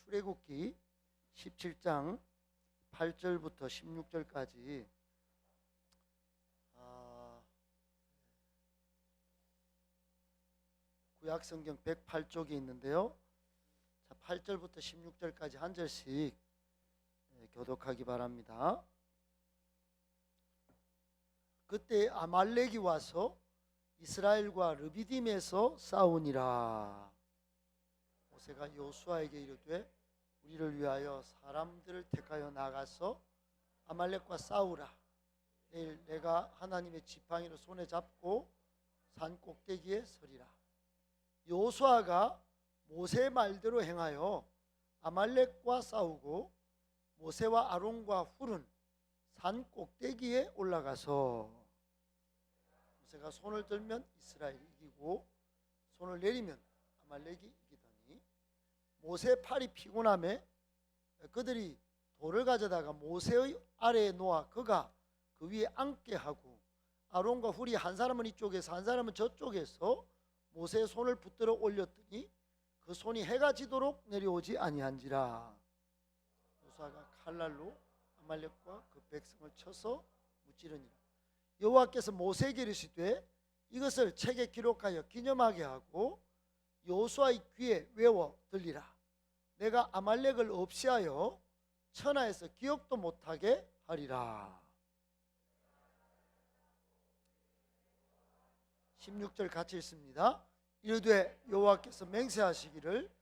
출애굽기 17장 8절부터 16절까지 구약성경 108쪽에 있는데요. 자, 8절부터 16절까지 한 절씩 교독하기 바랍니다. 그때 아말렉이 와서 이스라엘과 르비딤에서 싸우니라. 모세가 여호수아에게 이르되 우리를 위하여 사람들을 택하여 나가서 아말렉과 싸우라. 내일 내가 하나님의 지팡이를 손에 잡고 산 꼭대기에 서리라. 여호수아가 모세의 말대로 행하여 아말렉과 싸우고 모세와 아론과 훌은 산 꼭대기에 올라가서 모세가 손을 들면 이스라엘이 이기고 손을 내리면 아말렉이 이기더니 모세의 팔이 피곤함에 그들이 돌을 가져다가 모세의 아래에 놓아 그가 그 위에 앉게 하고 아론과 훌이 한 사람은 이쪽에서 한 사람은 저쪽에서 모세의 손을 붙들어 올렸더니 그 손이 해가 지도록 내려오지 아니한지라. 여호수아가 칼날로 아말렉과 그 백성을 쳐서 무찌르니라. 여호와께서 모세에게 이르시되 이것을 책에 기록하여 기념하게 하고 여호수아의 귀에 외워 들리라. 내가 아말렉을 없이하여 천하에서 기억도 못하게 하리라. 16절 같이 읽습니다. 이르되 여호와께서 맹세하시기를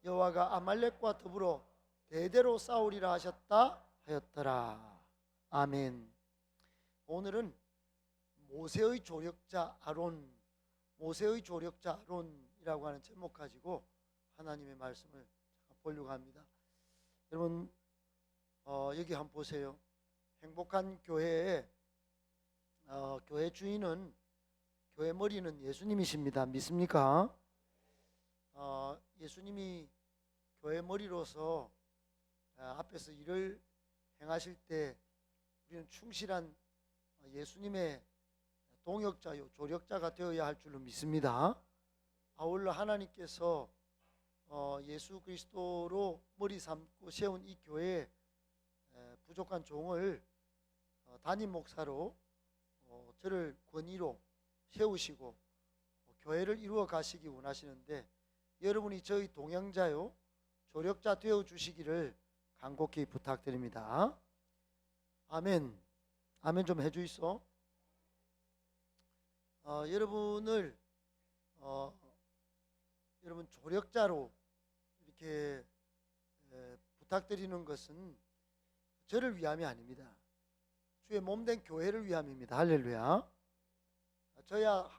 여호와가 아말렉과 더불어 대대로 싸우리라 하셨다 하였더라. 아멘. 오늘은 모세의 조력자 아론이라고 하는 제목 가지고 하나님의 말씀을 보려고 합니다. 여러분 여기 한번 보세요. 행복한 교회의 교회 주인은 교회 머리는 예수님이십니다. 믿습니까? 예수님이 교회 머리로서 앞에서 일을 행하실 때 우리는 충실한 예수님의 동역자요 조력자가 되어야 할 줄로 믿습니다. 아울러 하나님께서 예수 그리스도로 머리 삼고 세운 이 교회에 부족한 종을 담임 목사로 저를 권위로 세우시고 교회를 이루어 가시기 원하시는데 여러분이 저희 동행자요 조력자 되어 주시기를 간곡히 부탁드립니다. 아멘. 아멘 좀 해주이소. 여러분을 여러분 조력자로 이렇게 부탁드리는 것은 저를 위함이 아닙니다. 주의 몸된 교회를 위함입니다. 할렐루야. 저야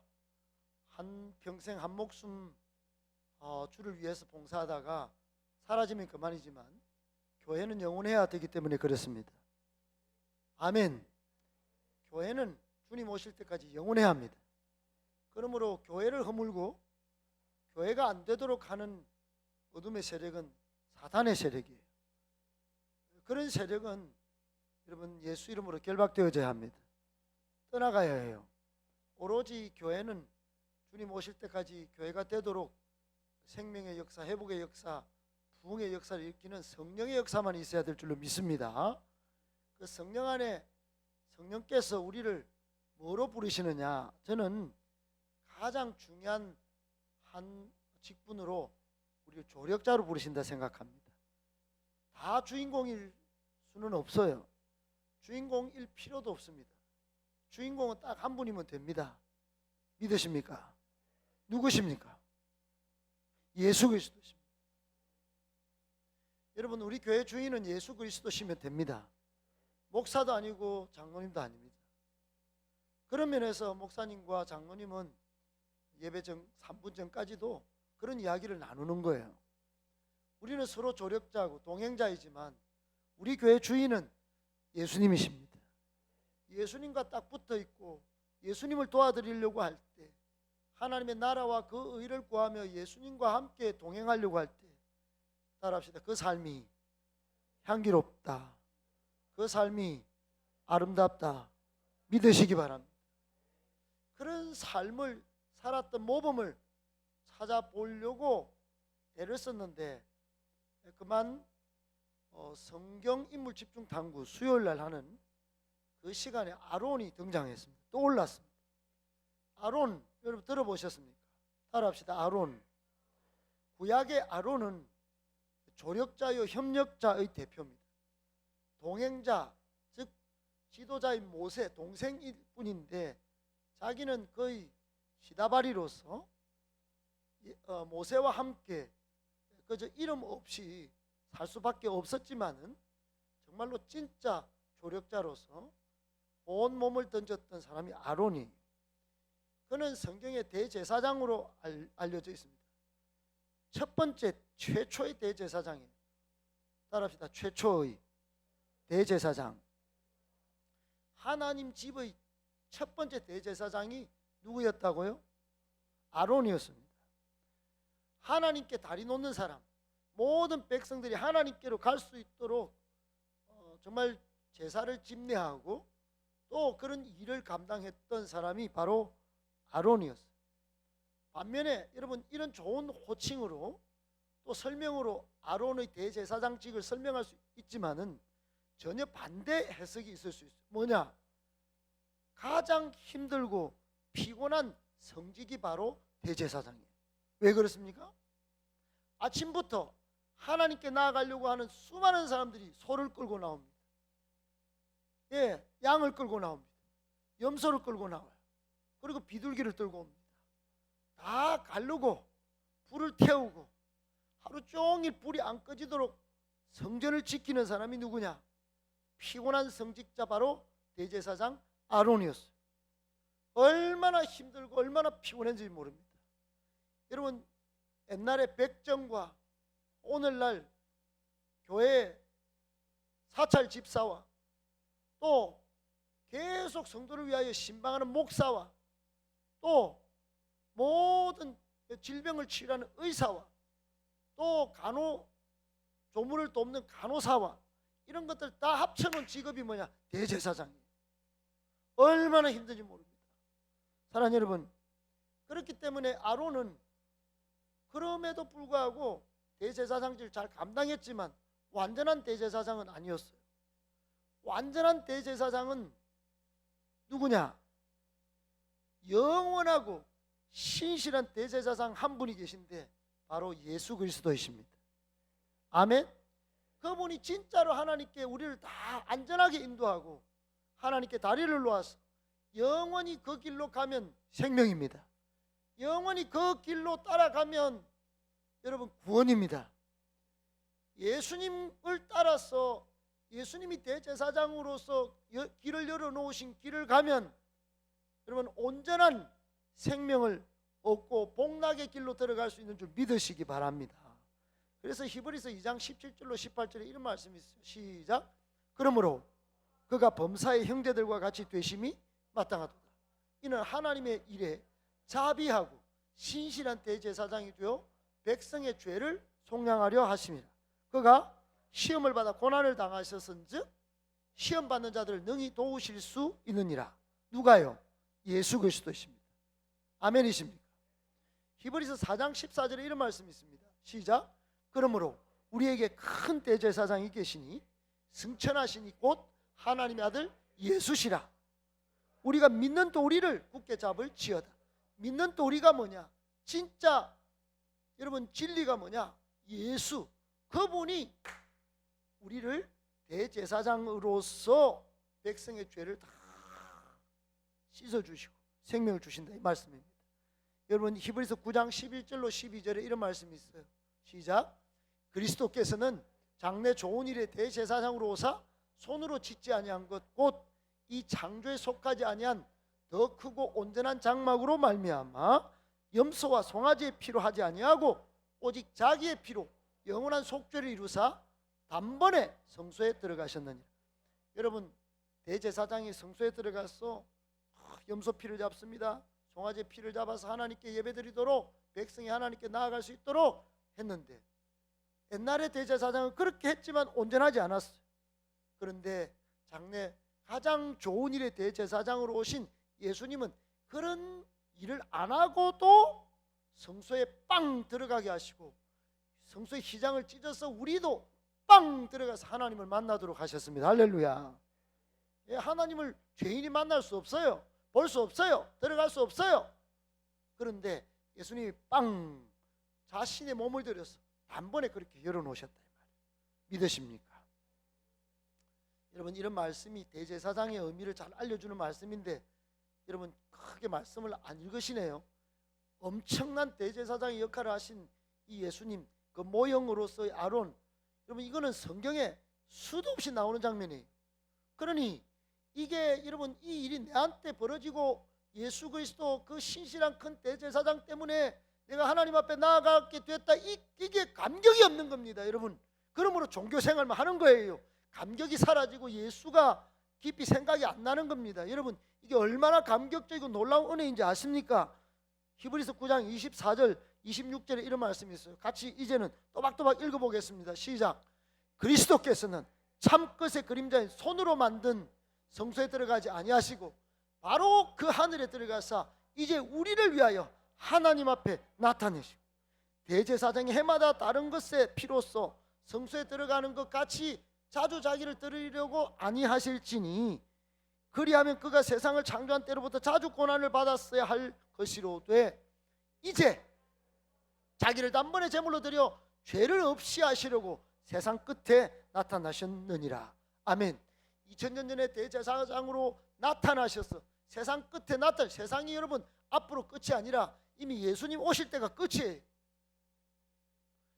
한 평생 한 목숨 주를 위해서 봉사하다가 사라지면 그만이지만 교회는 영원해야 되기 때문에 그렇습니다. 아멘. 교회는 주님 오실 때까지 영원해야 합니다. 그러므로 교회를 허물고 교회가 안 되도록 하는 어둠의 세력은 사탄의 세력이에요. 그런 세력은 여러분 예수 이름으로 결박되어져야 합니다. 떠나가야 해요. 오로지 교회는 주님 오실 때까지 교회가 되도록 생명의 역사, 회복의 역사, 부흥의 역사를 일으키는 성령의 역사만 있어야 될 줄로 믿습니다. 그 성령 안에 성령께서 우리를 뭐로 부르시느냐? 저는 가장 중요한 한 직분으로 우리를 조력자로 부르신다 생각합니다. 다 주인공일 수는 없어요. 주인공일 필요도 없습니다. 주인공은 딱 한 분이면 됩니다. 믿으십니까? 누구십니까? 예수 그리스도십니다. 여러분 우리 교회 주인은 예수 그리스도시면 됩니다. 목사도 아니고 장로님도 아닙니다. 그런 면에서 목사님과 장로님은 예배 전 3분 전까지도 그런 이야기를 나누는 거예요. 우리는 서로 조력자고 동행자이지만 우리 교회 주인은 예수님이십니다. 예수님과 딱 붙어 있고 예수님을 도와드리려고 할 때 하나님의 나라와 그 의를 구하며 예수님과 함께 동행하려고 할 때 따라합시다. 그 삶이 향기롭다. 그 삶이 아름답다. 믿으시기 바랍니다. 그런 삶을 살았던 모범을 찾아보려고 애를 썼는데 그만 성경 인물 집중 탐구 수요일 날 하는 그 시간에 아론이 등장했습니다. 떠올랐습니다. 아론 여러분 들어보셨습니까? 따라합시다. 아론. 구약의 아론은 조력자요 협력자의 대표입니다. 동행자 즉 지도자인 모세 동생일 뿐인데 자기는 거의 시다바리로서 모세와 함께 그저 이름 없이 살 수밖에 없었지만은 정말로 진짜 조력자로서 온 몸을 던졌던 사람이 아론이에요. 그는 성경의 대제사장으로 알려져 있습니다. 첫 번째 최초의 대제사장이에요. 따라합시다. 최초의 대제사장. 하나님 집의 첫 번째 대제사장이 누구였다고요? 아론이었습니다. 하나님께 다리 놓는 사람, 모든 백성들이 하나님께로 갈 수 있도록 정말 제사를 집례하고 또 그런 일을 감당했던 사람이 바로 아론이었어요. 반면에 여러분 이런 좋은 호칭으로 또 설명으로 아론의 대제사장직을 설명할 수 있지만은 전혀 반대 해석이 있을 수 있어요. 뭐냐? 가장 힘들고 피곤한 성직이 바로 대제사장이에요. 왜 그렇습니까? 아침부터 하나님께 나아가려고 하는 수많은 사람들이 소를 끌고 나옵니다. 예, 양을 끌고 나옵니다. 염소를 끌고 나와요. 그리고 비둘기를 들고 옵니다. 다 가르고 불을 태우고 하루 종일 불이 안 꺼지도록 성전을 지키는 사람이 누구냐? 피곤한 성직자 바로 대제사장 아론이었어요. 얼마나 힘들고 얼마나 피곤했는지 모릅니다. 여러분 옛날에 백정과 오늘날 교회 사찰 집사와 또 계속 성도를 위하여 신방하는 목사와 또 모든 질병을 치료하는 의사와 또 조물을 돕는 간호사와 이런 것들 다 합쳐놓은 직업이 뭐냐? 대제사장이에요. 얼마나 힘든지 모릅니다. 사랑하는 여러분, 그렇기 때문에 아론은 그럼에도 불구하고 대제사장직을 잘 감당했지만 완전한 대제사장은 아니었어요. 완전한 대제사장은 누구냐? 영원하고 신실한 대제사장 한 분이 계신데 바로 예수 그리스도이십니다. 아멘. 그분이 진짜로 하나님께 우리를 다 안전하게 인도하고 하나님께 다리를 놓아서 영원히 그 길로 가면 생명입니다. 영원히 그 길로 따라가면 여러분 구원입니다. 예수님을 따라서 예수님이 대제사장으로서 길을 열어놓으신 길을 가면 여러분 온전한 생명을 얻고 복락의 길로 들어갈 수 있는 줄 믿으시기 바랍니다. 그래서 히브리서 2장 17절로 18절에 이런 말씀이 있어요. 시작. 그러므로 그가 범사의 형제들과 같이 되심이 마땅하도다. 이는 하나님의 일에 자비하고 신실한 대제사장이 되어 백성의 죄를 속량하려 하심이라. 그가 시험을 받아 고난을 당하셨은즉 시험 받는 자들을 능히 도우실 수 있느니라. 누가요? 예수 그리스도십니다. 아멘이십니까? 히브리서 4장 14절에 이런 말씀이 있습니다. 시작. 그러므로 우리에게 큰 대제사장이 계시니 승천하시니 곧 하나님의 아들 예수시라. 우리가 믿는 도리를 굳게 잡을 지어다. 믿는 도리가 뭐냐? 진짜 여러분 진리가 뭐냐? 예수. 그분이 우리를 대제사장으로서 백성의 죄를 다 씻어주시고 생명을 주신다 이 말씀입니다. 여러분 히브리서 9장 11절로 12절에 이런 말씀이 있어요. 시작. 그리스도께서는 장래 좋은 일에 대제사장으로 오사 손으로 짓지 아니한 것 곧 이 창조에 속하지 아니한 더 크고 온전한 장막으로 말미암아 염소와 송아지의 피로 하지 아니하고 오직 자기의 피로 영원한 속죄를 이루사 단번에 성소에 들어가셨느니라. 여러분 대제사장이 성소에 들어가서 염소 피를 잡습니다. 송아지 피를 잡아서 하나님께 예배드리도록 백성이 하나님께 나아갈 수 있도록 했는데 옛날의 대제사장은 그렇게 했지만 온전하지 않았어요. 그런데 장래 가장 좋은 일의 대제사장으로 오신 예수님은 그런 일을 안 하고도 성소에 빵 들어가게 하시고 성소의 휘장을 찢어서 우리도 빵 들어가서 하나님을 만나도록 하셨습니다. 할렐루야. 예, 하나님을 죄인이 만날 수 없어요. 볼 수 없어요. 들어갈 수 없어요. 그런데 예수님이 빵 자신의 몸을 들여서 단번에 그렇게 열어놓으셨다 이 말이에요. 믿으십니까? 여러분, 이런 말씀이 대제사장의 의미를 잘 알려주는 말씀인데 여러분 크게 말씀을 안 읽으시네요. 엄청난 대제사장의 역할을 하신 이 예수님, 그 모형으로서의 아론, 여러분 이거는 성경에 수도 없이 나오는 장면이에요. 그러니 이게 여러분 이 일이 내한테 벌어지고 예수 그리스도 그 신실한 큰 대제사장 때문에 내가 하나님 앞에 나아가게 됐다, 이게 감격이 없는 겁니다. 여러분, 그러므로 종교생활만 하는 거예요. 감격이 사라지고 예수가 깊이 생각이 안 나는 겁니다. 여러분, 이게 얼마나 감격적이고 놀라운 은혜인지 아십니까? 히브리서 9장 24절 26절에 이런 말씀이 있어요. 같이 이제는 또박또박 읽어보겠습니다. 시작. 그리스도께서는 참끝의 그림자인 손으로 만든 성소에 들어가지 아니하시고 바로 그 하늘에 들어가사 이제 우리를 위하여 하나님 앞에 나타내시고 대제사장이 해마다 다른 것의 피로써 성소에 들어가는 것 같이 자주 자기를 드리려고 아니하실지니 그리하면 그가 세상을 창조한 때로부터 자주 고난을 받았어야 할 것이로되 이제 자기를 단번에 제물로 드려 죄를 없이 하시려고 세상 끝에 나타나셨느니라. 아멘. 2000년 전에 대제사장으로 나타나셔서 세상 끝에 세상이 여러분 앞으로 끝이 아니라 이미 예수님 오실 때가 끝이에요.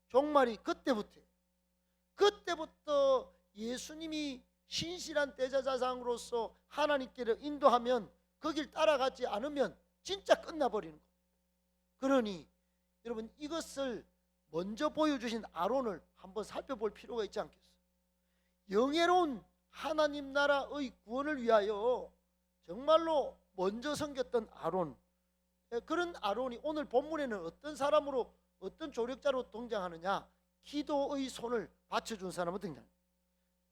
종말이 그때부터 예수님이 신실한 대제사장으로서 하나님께를 인도하면 그 길 따라가지 않으면 진짜 끝나버리는 겁니다. 그러니 여러분 이것을 먼저 보여주신 아론을 한번 살펴볼 필요가 있지 않겠어요? 영예로운 하나님 나라의 구원을 위하여 정말로 먼저 섬겼던 아론, 그런 아론이 오늘 본문에는 어떤 사람으로, 어떤 조력자로 등장하느냐? 기도의 손을 받쳐준 사람으로 등장합니다.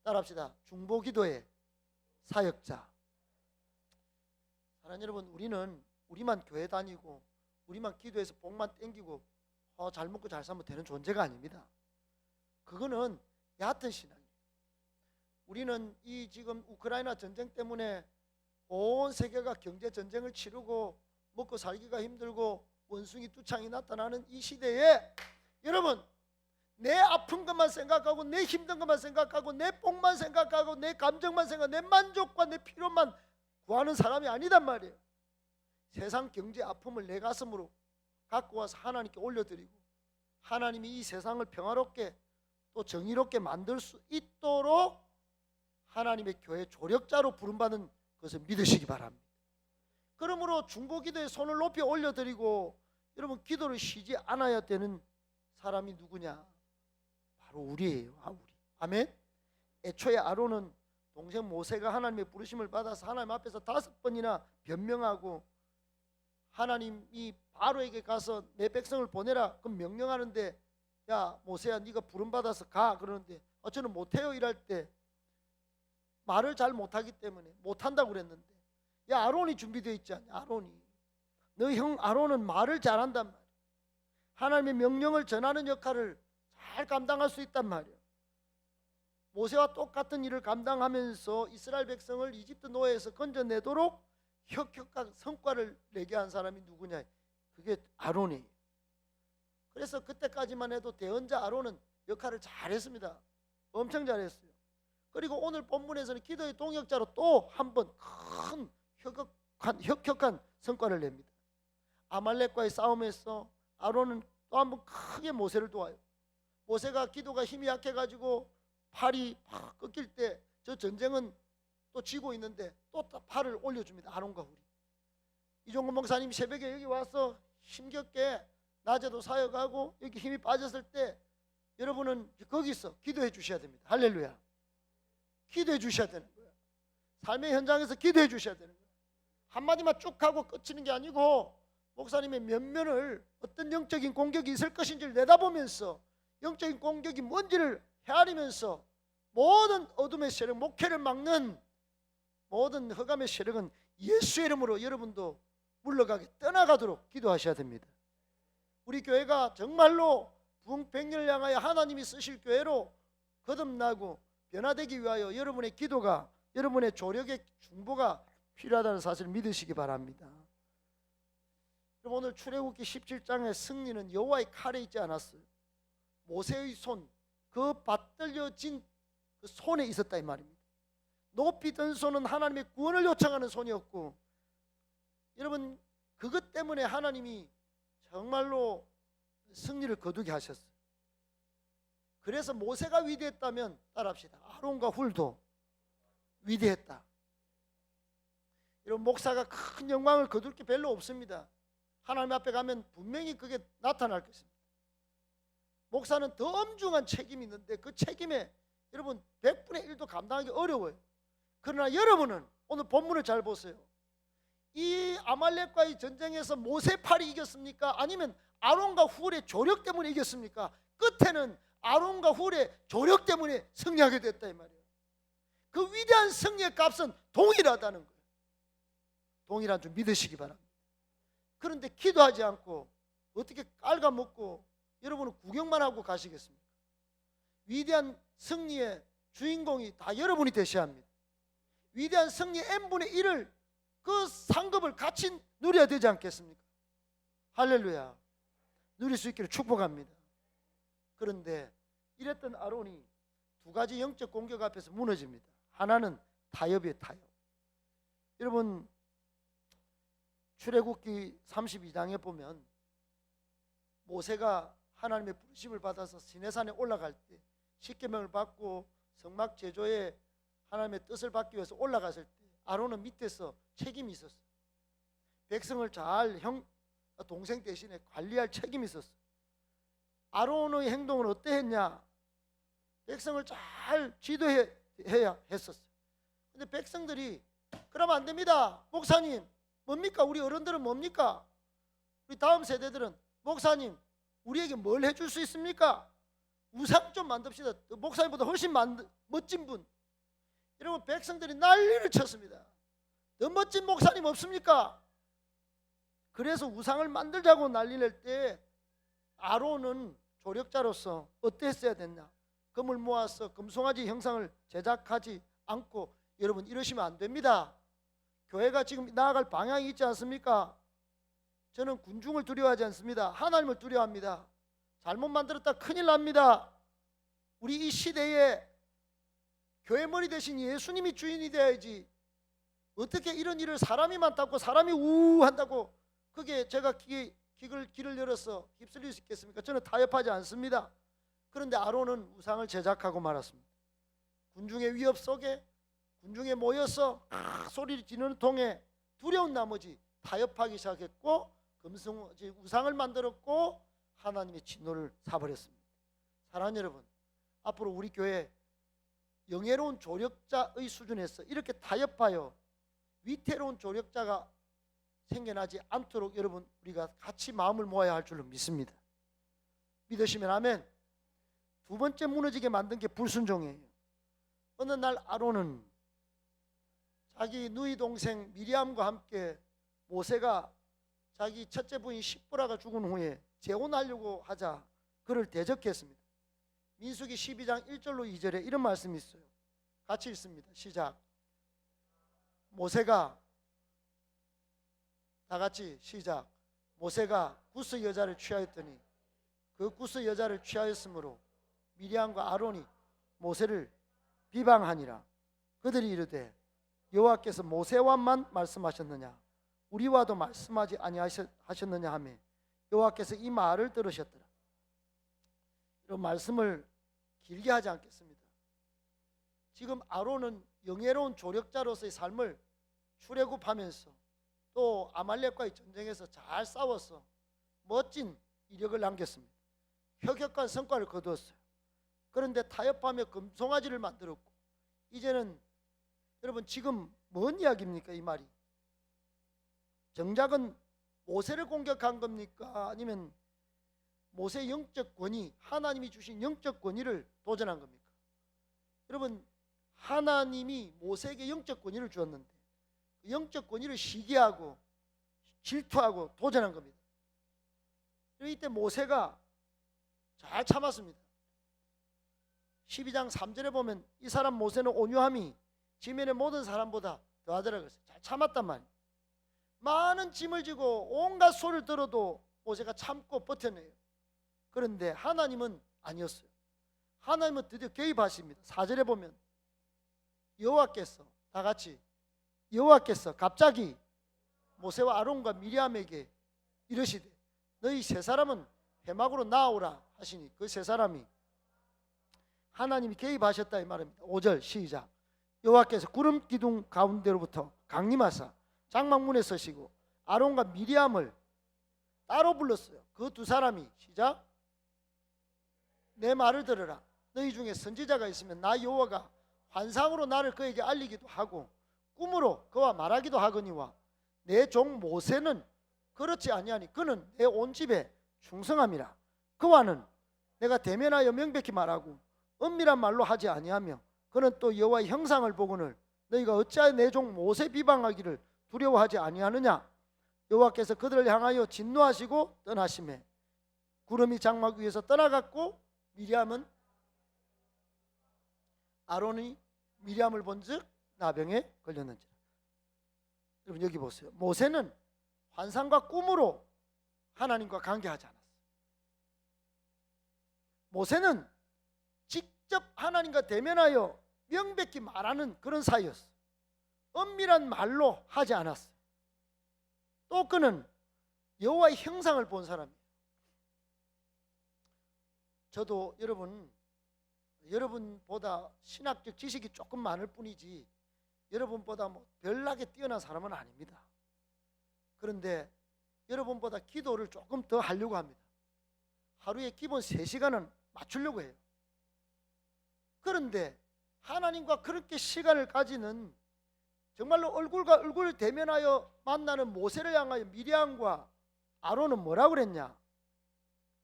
따라합시다. 중보기도의 사역자. 사랑하는 여러분, 우리만 교회 다니고 우리만 기도해서 복만 땡기고 잘 먹고 잘 살면 되는 존재가 아닙니다. 그거는 얕은 신앙이에요. 우리는 이 지금 우크라이나 전쟁 때문에 온 세계가 경제 전쟁을 치르고 먹고 살기가 힘들고 원숭이 뚜창이 나타나는 이 시대에 여러분 내 아픈 것만 생각하고 내 힘든 것만 생각하고 내 복만 생각하고 내 감정만 생각하고 내 만족과 내 필요만 구하는 사람이 아니단 말이에요. 세상 경제 아픔을 내 가슴으로 갖고 와서 하나님께 올려드리고 하나님이 이 세상을 평화롭게 또 정의롭게 만들 수 있도록 하나님의 교회 조력자로 부름받은 것을 믿으시기 바랍니다. 그러므로 중보기도에 손을 높이 올려드리고 여러분 기도를 쉬지 않아야 되는 사람이 누구냐? 바로 우리예요. 우리. 아멘. 애초에 아론은 동생 모세가 하나님의 부르심을 받아서 하나님 앞에서 5번이나 변명하고 하나님이 바로에게 가서 내 백성을 보내라 그럼 명령하는데 야 모세야 네가 부름받아서 가 그러는데 저는 못해요 이럴 때 말을 잘 못하기 때문에 못한다고 그랬는데 야 아론이 준비되어 있지 않냐? 아론이 너 형 아론은 말을 잘한단 말이야. 하나님의 명령을 전하는 역할을 잘 감당할 수 있단 말이야. 모세와 똑같은 일을 감당하면서 이스라엘 백성을 이집트 노예에서 건져내도록 혁혁한 성과를 내게 한 사람이 누구냐? 그게 아론이에요. 그래서 그때까지만 해도 대언자 아론은 역할을 잘했습니다. 엄청 잘했어요. 그리고 오늘 본문에서는 기도의 동역자로 또 한 번 큰 혁혁한 성과를 냅니다. 아말렉과의 싸움에서 아론은 또 한 번 크게 모세를 도와요. 모세가 기도가 힘이 약해가지고 팔이 팍 꺾일 때 저 전쟁은 또 지고 있는데 또 팔을 올려줍니다. 아론과 훌이. 이종근 목사님 새벽에 여기 와서 힘겹게 낮에도 사역하고 여기 힘이 빠졌을 때 여러분은 거기서 기도해 주셔야 됩니다. 할렐루야. 기도해 주셔야 되는 거예요. 삶의 현장에서 기도해 주셔야 되는 거예요. 한마디만 쭉 하고 끝이는 게 아니고 목사님의 면면을 어떤 영적인 공격이 있을 것인지를 내다보면서 영적인 공격이 뭔지를 헤아리면서 모든 어둠의 세력, 목회를 막는 모든 흑암의 세력은 예수의 이름으로 여러분도 물러가게 떠나가도록 기도하셔야 됩니다. 우리 교회가 정말로 부흥 100년을 향하여 하나님이 쓰실 교회로 거듭나고 변화되기 위하여 여러분의 기도가, 여러분의 조력의 중보가 필요하다는 사실을 믿으시기 바랍니다. 그럼 오늘 출애굽기 17장의 승리는 여호와의 칼에 있지 않았어요. 모세의 손, 그 받들려진 그 손에 있었다 이 말입니다. 높이 든 손은 하나님의 구원을 요청하는 손이었고, 여러분 그것 때문에 하나님이 정말로 승리를 거두게 하셨어요. 그래서 모세가 위대했다면 따라합시다. 아론과 훌도 위대했다. 여러분 목사가 큰 영광을 거둘 게 별로 없습니다. 하나님 앞에 가면 분명히 그게 나타날 것입니다. 목사는 더 엄중한 책임이 있는데 그 책임에 여러분 100분의 1도 감당하기 어려워요. 그러나 여러분은 오늘 본문을 잘 보세요. 이 아말렉과의 전쟁에서 모세 팔이 이겼습니까? 아니면 아론과 훌의 조력 때문에 이겼습니까? 끝에는 아론과 훌의 조력 때문에 승리하게 됐다 이 말이에요. 그 위대한 승리의 값은 동일하다는 거예요. 동일한 줄 믿으시기 바랍니다. 그런데 기도하지 않고 어떻게 깔아먹고 여러분은 구경만 하고 가시겠습니까? 위대한 승리의 주인공이 다 여러분이 되셔야 합니다. 위대한 승리의 n분의 1을 그 상급을 같이 누려야 되지 않겠습니까? 할렐루야. 누릴 수 있기를 축복합니다. 그런데 이랬던 아론이 두 가지 영적 공격 앞에서 무너집니다. 하나는 타협이에요. 타협. 여러분 출애굽기 32장에 보면 모세가 하나님의 부르심을 받아서 시내산에 올라갈 때 십계명을 받고 성막 제조에 하나님의 뜻을 받기 위해서 올라갔을 때 아론은 밑에서 책임이 있었어요. 백성을 잘 동생 대신에 관리할 책임이 있었어요. 아론의 행동은 어떠했냐? 백성을 잘 지도해야 했었어요. 근데 백성들이 그러면 안 됩니다. 목사님 뭡니까? 우리 어른들은 뭡니까? 우리 다음 세대들은 목사님 우리에게 뭘 해줄 수 있습니까? 우상 좀 만듭시다. 목사님보다 훨씬 멋진 분. 여러분 백성들이 난리를 쳤습니다. 더 멋진 목사님 없습니까? 그래서 우상을 만들자고 난리 낼 때 아론은 조력자로서 어땠어야 됐냐? 금을 모아서 금송아지 형상을 제작하지 않고, 여러분 이러시면 안 됩니다. 교회가 지금 나아갈 방향이 있지 않습니까? 저는 군중을 두려워하지 않습니다. 하나님을 두려워합니다. 잘못 만들었다 큰일 납니다. 우리 이 시대에 교회 머리 대신 예수님이 주인이 돼야지, 어떻게 이런 일을 사람이 많다고 사람이 우한다고 그게 제가 길을 열어서 휩쓸릴 수 있겠습니까? 저는 타협하지 않습니다. 그런데 아론은 우상을 제작하고 말았습니다. 군중의 위협 속에 군중에 모여서 소리를 지르는 통에 두려운 나머지 타협하기 시작했고 우상을 만들었고 하나님의 진노를 사버렸습니다. 사랑하는 여러분, 앞으로 우리 교회 영예로운 조력자의 수준에서 이렇게 타협하여 위태로운 조력자가 생겨나지 않도록 여러분 우리가 같이 마음을 모아야 할 줄로 믿습니다. 믿으시면 아멘. 두 번째 무너지게 만든 게 불순종이에요. 어느 날 아론은 자기 누이 동생 미리암과 함께 모세가 자기 첫째 부인 십보라가 죽은 후에 재혼하려고 하자 그를 대적했습니다. 민수기 12장 1절로 2절에 이런 말씀이 있어요. 같이 읽습니다. 시작. 모세가 다 같이 시작. 모세가 구스 여자를 취하였더니 그 구스 여자를 취하였으므로 미리암과 아론이 모세를 비방하니라. 그들이 이르되 여호와께서 모세와만 말씀하셨느냐 우리와도 말씀하지 아니하셨느냐 하며 여호와께서 이 말을 들으셨더라. 이런 말씀을 길게 하지 않겠습니다. 지금 아론은 영예로운 조력자로서의 삶을 출애굽하면서 또 아말렉과의 전쟁에서 잘 싸워서 멋진 이력을 남겼습니다. 혁혁한 성과를 거두었어요. 그런데 타협하며 금송아지를 만들었고, 이제는 여러분 지금 뭔 이야기입니까? 이 말이 정작은 모세를 공격한 겁니까? 아니면 모세의 영적 권위, 하나님이 주신 영적 권위를 도전한 겁니까? 여러분 하나님이 모세에게 영적 권위를 주었는데 그 영적 권위를 시기하고 질투하고 도전한 겁니다. 이때 모세가 잘 참았습니다. 12장 3절에 보면 이 사람 모세는 온유함이 지면의 모든 사람보다 더하더라 그랬어요. 잘 참았단 말이에요. 많은 짐을 지고 온갖 소리를 들어도 모세가 참고 버텨내요. 그런데 하나님은 아니었어요. 하나님은 드디어 개입하십니다. 4절에 보면 여호와께서 다 같이 여호와께서 갑자기 모세와 아론과 미리암에게 이르시되 너희 세 사람은 회막으로 나오라 하시니 그 세 사람이 하나님이 개입하셨다 이 말입니다. 5절 시작. 여호와께서 구름 기둥 가운데로부터 강림하사 장막문에 서시고 아론과 미리암을 따로 불렀어요. 그 두 사람이 시작. 내 말을 들으라. 너희 중에 선지자가 있으면 나 여호와가 환상으로 나를 그에게 알리기도 하고 꿈으로 그와 말하기도 하거니와 내 종 모세는 그렇지 아니하니 그는 내 온 집에 충성함이라. 그와는 내가 대면하여 명백히 말하고 은밀한 말로 하지 아니하며 그는 또 여호와의 형상을 보거늘 너희가 어찌하여 내 종 모세 비방하기를 두려워하지 아니하느냐. 여호와께서 그들을 향하여 진노하시고 떠나시매 구름이 장막 위에서 떠나갔고 미리암은 아론이 미리암을 본즉 나병에 걸렸는지라. 여러분 여기 보세요. 모세는 환상과 꿈으로 하나님과 관계하지 않았어요. 모세는 직접 하나님과 대면하여 명백히 말하는 그런 사이였어요. 은밀한 말로 하지 않았어요. 또 그는 여호와의 형상을 본 사람이에요. 저도 여러분보다 신학적 지식이 조금 많을 뿐이지 여러분보다 뭐 별나게 뛰어난 사람은 아닙니다. 그런데 여러분보다 기도를 조금 더 하려고 합니다. 하루에 기본 3시간은 맞추려고 해요. 그런데 하나님과 그렇게 시간을 가지는 정말로 얼굴과 얼굴을 대면하여 만나는 모세를 향하여 미리암과 아론은 뭐라고 그랬냐?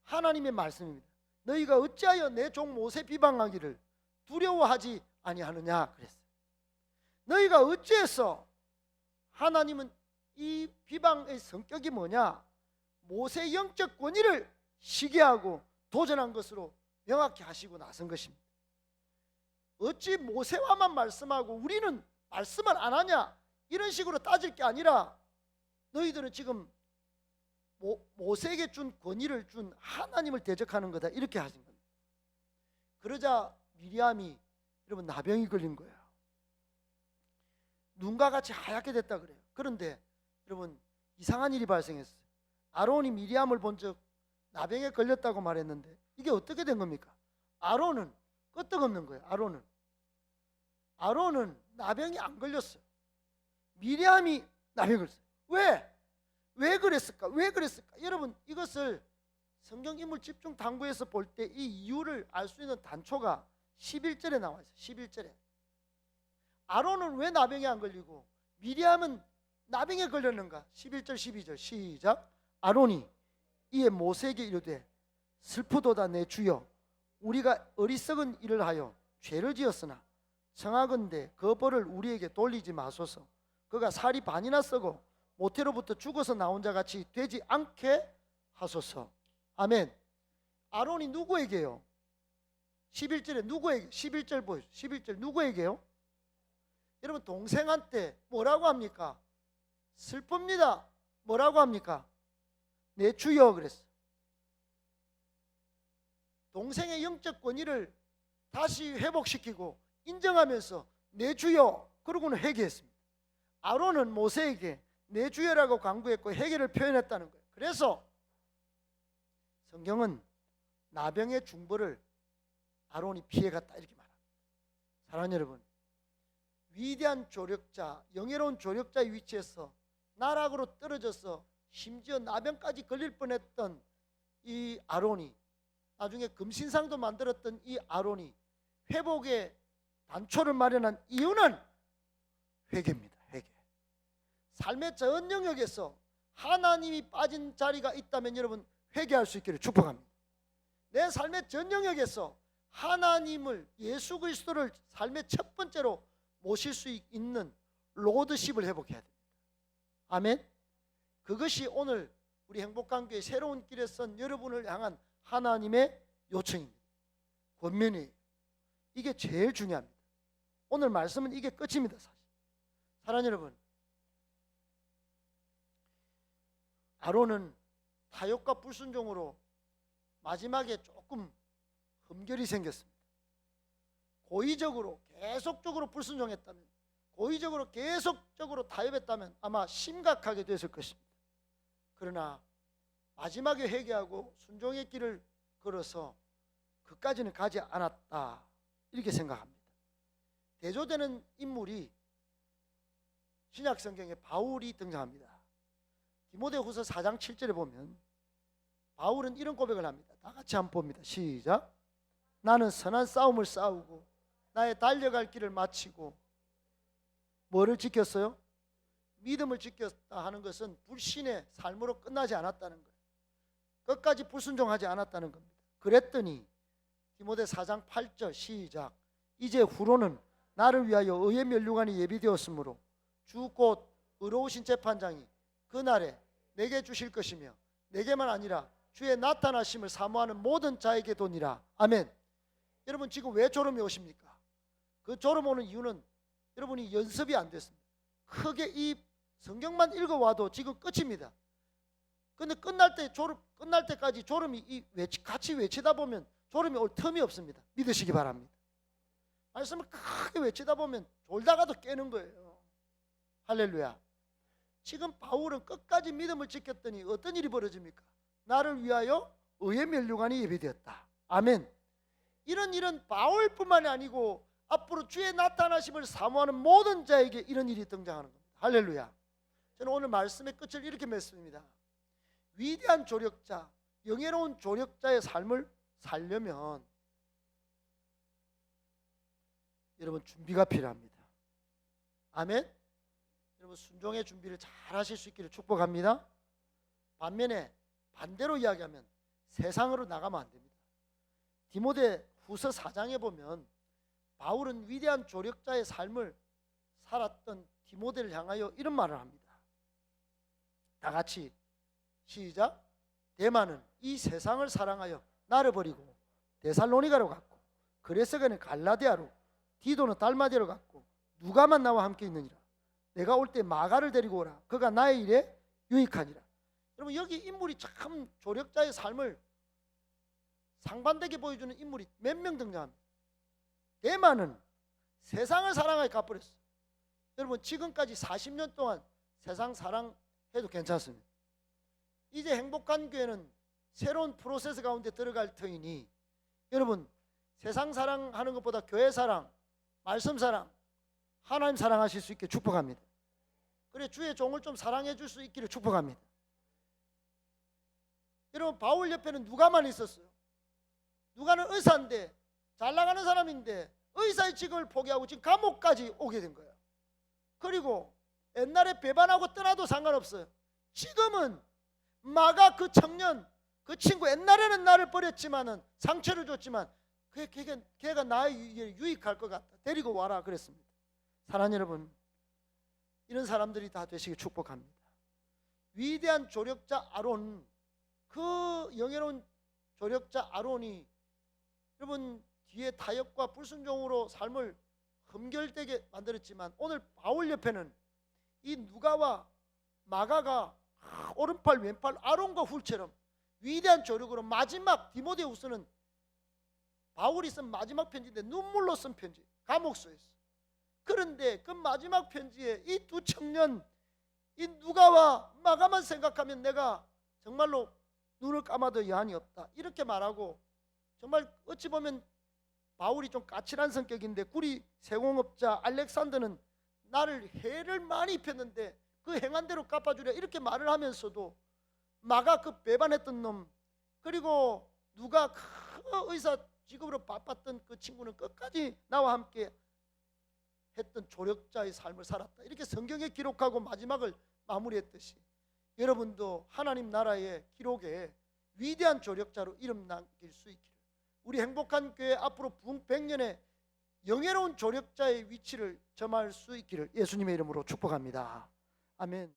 하나님의 말씀입니다. 너희가 어찌하여 내 종 모세 비방하기를 두려워하지 아니하느냐 그랬어요. 너희가 어찌해서 하나님은 이 비방의 성격이 뭐냐? 모세의 영적 권위를 시기하고 도전한 것으로 명확히 하시고 나선 것입니다. 어찌 모세와만 말씀하고 우리는 말씀을 안 하냐? 이런 식으로 따질 게 아니라 너희들은 지금 모세에게 준 권위를 준 하나님을 대적하는 거다 이렇게 하신 겁니다. 그러자 미리암이 여러분 나병이 걸린 거예요. 눈과 같이 하얗게 됐다 그래요. 그런데 여러분 이상한 일이 발생했어요. 아론이 미리암을 본 적 나병에 걸렸다고 말했는데 이게 어떻게 된 겁니까? 아론은 끄떡없는 거예요. 아론은 나병이 안 걸렸어요. 미리암이 나병이 걸렸어요. 왜 그랬을까? 여러분 이것을 성경 인물 집중 탐구에서 볼 때 이 이유를 알 수 있는 단초가 11절에 나와 있어요. 11절에 아론은 왜 나병에 안 걸리고 미리암은 나병에 걸렸는가? 11절 12절 시작. 아론이 이에 모세에게 이르되 슬프도다 내 주여 우리가 어리석은 일을 하여 죄를 지었으나 청하건대 그 벌을 우리에게 돌리지 마소서. 그가 살이 반이나 썩어 모태로부터 죽어서 나온 자 같이 되지 않게 하소서. 아멘. 아론이 누구에게요? 11절에 누구에게? 11절 보여요. 11절 누구에게요? 여러분 동생한테 뭐라고 합니까? 슬픕니다. 뭐라고 합니까? 내 주여 그랬어. 동생의 영적 권위를 다시 회복시키고 인정하면서 내 주여 그러고는 회개했습니다. 아론은 모세에게 내 주여라고 간구했고 회개를 표현했다는 거예요. 그래서 성경은 나병의 중벌을 아론이 피해갔다 이렇게 말합니다. 사랑하는 여러분, 위대한 조력자, 영예로운 조력자의 위치에서 나락으로 떨어져서 심지어 나병까지 걸릴 뻔했던 이 아론이, 나중에 금신상도 만들었던 이 아론이 회복의 단초를 마련한 이유는 회개입니다. 회개. 삶의 전 영역에서 하나님이 빠진 자리가 있다면 여러분 회개할 수 있기를 축복합니다. 내 삶의 전 영역에서 하나님을, 예수 그리스도를 삶의 첫 번째로 모실 수 있는 로드십을 회복해야 됩니다. 아멘. 그것이 오늘 우리 행복한 교회 새로운 길에 선 여러분을 향한 하나님의 요청입니다. 권면이에요. 이게 제일 중요합니다. 오늘 말씀은 이게 끝입니다. 사실 사랑하는 여러분, 아론은 타협과 불순종으로 마지막에 조금 흠결이 생겼습니다. 고의적으로 계속적으로 불순종했다면, 고의적으로 계속적으로 타협했다면 아마 심각하게 됐을 것입니다. 그러나 마지막에 회개하고 순종의 길을 걸어서 그까지는 가지 않았다, 이렇게 생각합니다. 대조되는 인물이 신약 성경에 바울이 등장합니다. 디모데후서 4장 7절에 보면 바울은 이런 고백을 합니다. 다 같이 한번 봅니다. 시작. 나는 선한 싸움을 싸우고 나의 달려갈 길을 마치고 뭐를 지켰어요? 믿음을 지켰다 하는 것은 불신의 삶으로 끝나지 않았다는 거예요. 끝까지 불순종하지 않았다는 겁니다. 그랬더니 디모데 4장 8절 시작. 이제 후로는 나를 위하여 의의 면류관이 예비되었으므로 주 곧 의로우신 재판장이 그날에 내게 주실 것이며 내게만 아니라 주의 나타나심을 사모하는 모든 자에게 도니라. 아멘. 여러분, 지금 왜 졸음이 오십니까? 그 졸음 오는 이유는 여러분이 연습이 안 됐습니다. 크게 이 성경만 읽어와도 지금 끝입니다. 근데 끝날 때까지 졸음이 같이 외치다 보면 졸음이 올 틈이 없습니다. 믿으시기 바랍니다. 말씀을 크게 외치다 보면 졸다가도 깨는 거예요. 할렐루야. 지금 바울은 끝까지 믿음을 지켰더니 어떤 일이 벌어집니까? 나를 위하여 의의 면류관이 예비되었다. 아멘. 이런 일은 바울뿐만이 아니고 앞으로 주의 나타나심을 사모하는 모든 자에게 이런 일이 등장하는 겁니다. 할렐루야. 저는 오늘 말씀의 끝을 이렇게 맺습니다. 위대한 조력자, 영예로운 조력자의 삶을 살려면 여러분 준비가 필요합니다. 아멘. 여러분 순종의 준비를 잘 하실 수 있기를 축복합니다. 반면에 반대로 이야기하면 세상으로 나가면 안 됩니다. 디모데 후서 4장에 보면 바울은 위대한 조력자의 삶을 살았던 디모데를 향하여 이런 말을 합니다. 다 같이 시작. 데마는 이 세상을 사랑하여 나를 버리고 데살로니가로 갔고 그레스가는 갈라디아로 디도는 달마디아로 갔고 누가만 나와 함께 있느니라. 내가 올 때 마가를 데리고 오라. 그가 나의 일에 유익하니라. 여러분, 여기 인물이 참 조력자의 삶을 상반되게 보여주는 인물이 몇 명 등장합니다. 데마는 세상을 사랑하여 가버렸어. 여러분, 지금까지 40년 동안 세상 사랑해도 괜찮습니다. 이제 행복한 교회는 새로운 프로세스 가운데 들어갈 터이니 여러분, 세상 사랑하는 것보다 교회 사랑, 말씀 사랑, 하나님 사랑하실 수 있게 축복합니다. 그래, 주의 종을 좀 사랑해 줄 수 있기를 축복합니다. 여러분, 바울 옆에는 누가만 있었어요. 누가는 의사인데, 잘 나가는 사람인데 의사의 직업을 포기하고 지금 감옥까지 오게 된 거예요. 그리고 옛날에 배반하고 떠나도 상관없어요. 지금은 마가 그 청년, 그 친구, 옛날에는 나를 버렸지만은 상처를 줬지만 걔가 나에게 유익할 것 같다. 데리고 와라 그랬습니다. 사랑하는 여러분, 이런 사람들이 다 되시길 축복합니다. 위대한 조력자 아론, 그 영예로운 조력자 아론이 여러분 뒤에 타협과 불순종으로 삶을 흠결되게 만들었지만 오늘 바울 옆에는 이 누가와 마가가 오른팔 왼팔 아론과 훌처럼 위대한 조력으로 마지막 디모데후서는 바울이 쓴 마지막 편지인데 눈물로 쓴 편지, 감옥소에서. 그런데 그 마지막 편지에 이 두 청년, 이 누가와 마가만 생각하면 내가 정말로 눈을 감아도 여한이 없다, 이렇게 말하고, 정말 어찌 보면 바울이 좀 까칠한 성격인데 구리 세공업자 알렉산더는 나를 해를 많이 입혔는데 그 행한 대로 갚아주려, 이렇게 말을 하면서도 마가 그 배반했던 놈, 그리고 누가 그 의사 직업으로 바빴던 그 친구는 끝까지 나와 함께 했던 조력자의 삶을 살았다, 이렇게 성경에 기록하고 마지막을 마무리했듯이 여러분도 하나님 나라의 기록에 위대한 조력자로 이름 남길 수 있기를, 우리 행복한 교회 앞으로 부흥 100년의 영예로운 조력자의 위치를 점할 수 있기를 예수님의 이름으로 축복합니다. 아멘.